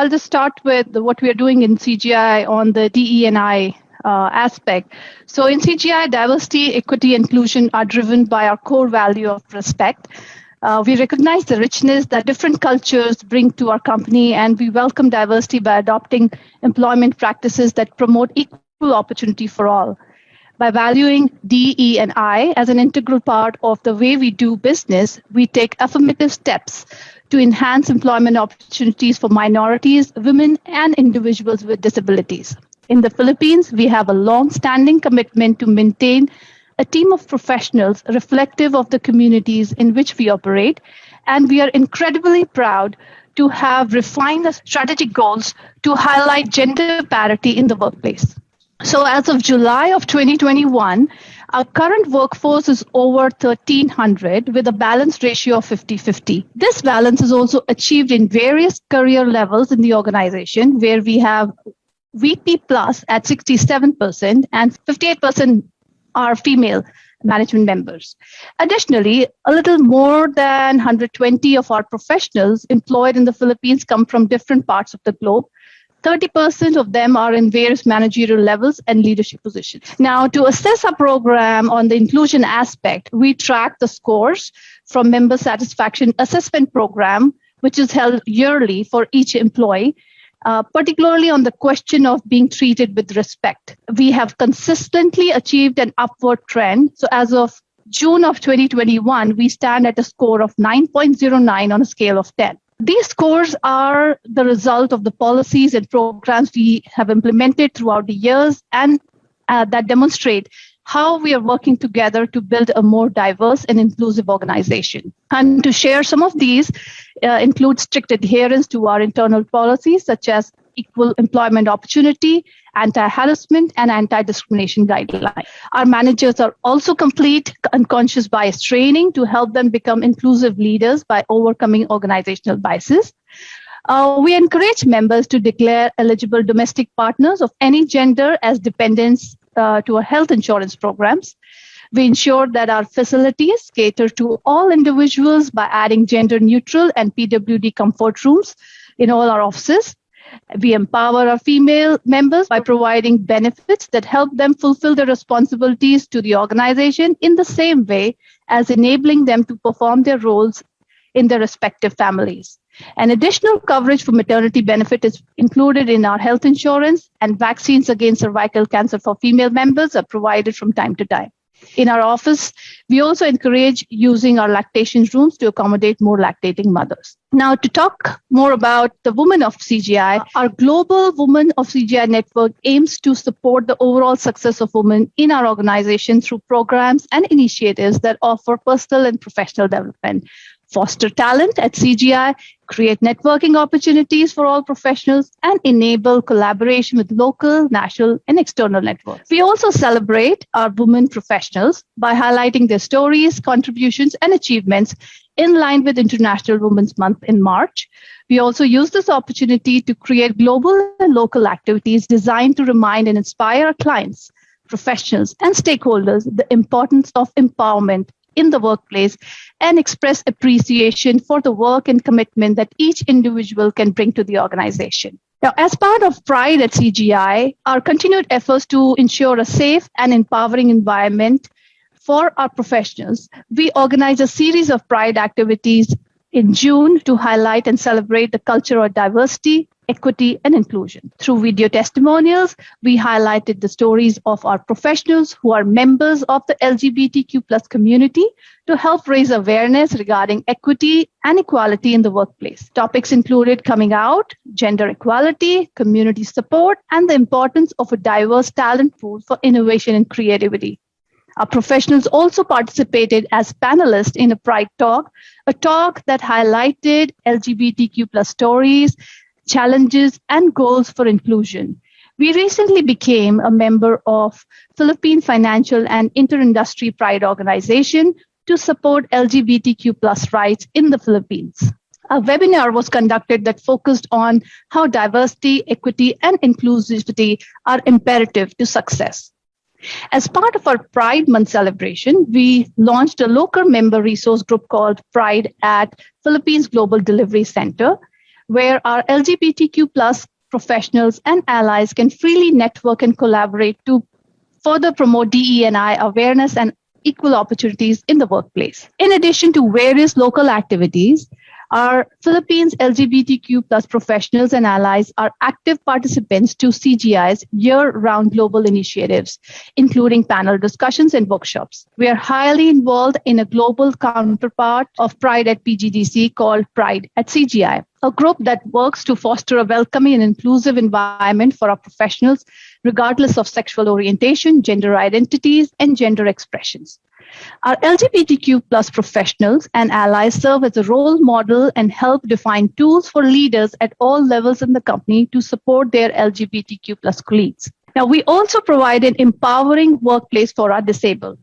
I'll just start with what we are doing in CGI on the DE&I aspect. So in CGI, diversity, equity, inclusion are driven by our core value of respect. We recognize the richness that different cultures bring to our company, and we welcome diversity by adopting employment practices that promote equal opportunity for all. By valuing DE&I as an integral part of the way we do business, we take affirmative steps to enhance employment opportunities for minorities, women, and individuals with disabilities. In the Philippines, we have a long-standing commitment to maintain a team of professionals reflective of the communities in which we operate, and we are incredibly proud to have refined the strategic goals to highlight gender parity in the workplace. So as of July of 2021, our current workforce is over 1,300 with a balance ratio of 50-50. This balance is also achieved in various career levels in the organization, where we have VP plus at 67% and 58% are female management members. Additionally, a little more than 120 of our professionals employed in the Philippines come from different parts of the globe. 30% of them are in various managerial levels and leadership positions. Now, to assess our program on the inclusion aspect, we track the scores from Member Satisfaction Assessment Program, which is held yearly for each employee, particularly on the question of being treated with respect. We have consistently achieved an upward trend. So as of June of 2021, we stand at a score of 9.09 on a scale of 10. These scores are the result of the policies and programs we have implemented throughout the years and that demonstrate how we are working together to build a more diverse and inclusive organization. And to share some of these include strict adherence to our internal policies, such as equal employment opportunity, anti-harassment, and anti-discrimination guidelines. Our managers are also complete unconscious bias training to help them become inclusive leaders by overcoming organizational biases. We encourage members to declare eligible domestic partners of any gender as dependents to our health insurance programs. We ensure that our facilities cater to all individuals by adding gender-neutral and PWD comfort rooms in all our offices. We empower our female members by providing benefits that help them fulfill their responsibilities to the organization in the same way as enabling them to perform their roles in their respective families. An additional coverage for maternity benefit is included in our health insurance, and vaccines against cervical cancer for female members are provided from time to time. In our office, we also encourage using our lactation rooms to accommodate more lactating mothers. Now, to talk more about the Women of CGI, our global Women of CGI network aims to support the overall success of women in our organization through programs and initiatives that offer personal and professional development, foster talent at CGI, create networking opportunities for all professionals, and enable collaboration with local, national, and external networks. We also celebrate our women professionals by highlighting their stories, contributions, and achievements in line with International Women's Month in March. We also use this opportunity to create global and local activities designed to remind and inspire our clients, professionals, and stakeholders the importance of empowerment in the workplace and express appreciation for the work and commitment that each individual can bring to the organization. Now, as part of Pride at CGI, our continued efforts to ensure a safe and empowering environment for our professionals, we organize a series of Pride activities in June to highlight and celebrate the culture of diversity, equity, and inclusion. Through video testimonials, we highlighted the stories of our professionals who are members of the LGBTQ+ community to help raise awareness regarding equity and equality in the workplace. Topics included coming out, gender equality, community support, and the importance of a diverse talent pool for innovation and creativity. Our professionals also participated as panelists in a Pride Talk, a talk that highlighted LGBTQ+ stories, challenges, and goals for inclusion. We recently became a member of Philippine Financial and Inter-Industry Pride Organization to support LGBTQ+ rights in the Philippines. A webinar was conducted that focused on how diversity, equity, and inclusivity are imperative to success. As part of our Pride Month celebration, we launched a local member resource group called Pride at Philippines Global Delivery Center. where our LGBTQ plus professionals and allies can freely network and collaborate to further promote DE&I awareness and equal opportunities in the workplace. In addition to various local activities, our Philippines LGBTQ plus professionals and allies are active participants to CGI's year-round global initiatives, including panel discussions and workshops. We are highly involved in a global counterpart of Pride at PGDC called Pride at CGI, a group that works to foster a welcoming and inclusive environment for our professionals, regardless of sexual orientation, gender identities, and gender expressions. Our LGBTQ plus professionals and allies serve as a role model and help define tools for leaders at all levels in the company to support their LGBTQ plus colleagues. Now, we also provide an empowering workplace for our disabled.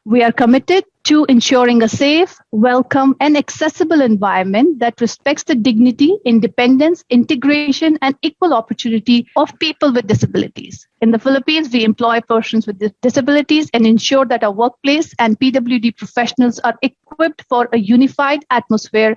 We are committed to ensuring a safe, welcome, and accessible environment that respects the dignity, independence, integration, and equal opportunity of people with disabilities. In the Philippines, we employ persons with disabilities and ensure that our workplace and PWD professionals are equipped for a unified atmosphere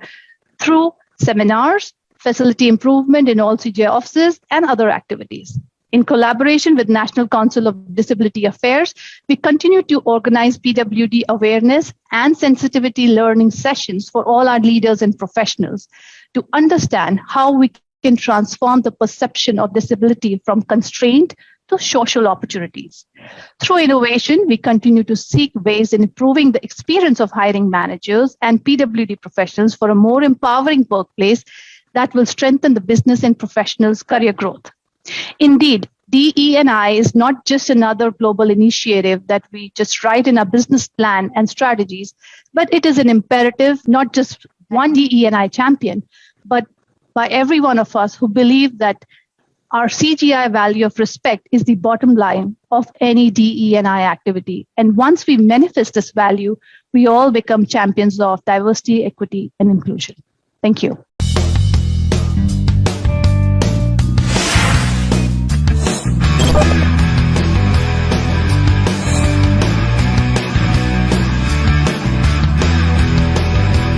through seminars, facility improvement in all CGI offices, and other activities. In collaboration with National Council of Disability Affairs, we continue to organize PWD awareness and sensitivity learning sessions for all our leaders and professionals to understand how we can transform the perception of disability from constraint to social opportunities. Through innovation, we continue to seek ways in improving the experience of hiring managers and PWD professionals for a more empowering workplace that will strengthen the business and professionals' career growth. Indeed, DE&I is not just another global initiative that we just write in our business plan and strategies, but it is an imperative, not just one DE&I champion, but by every one of us who believe that our CGI value of respect is the bottom line of any DE&I activity. And once we manifest this value, we all become champions of diversity, equity, and inclusion. Thank you.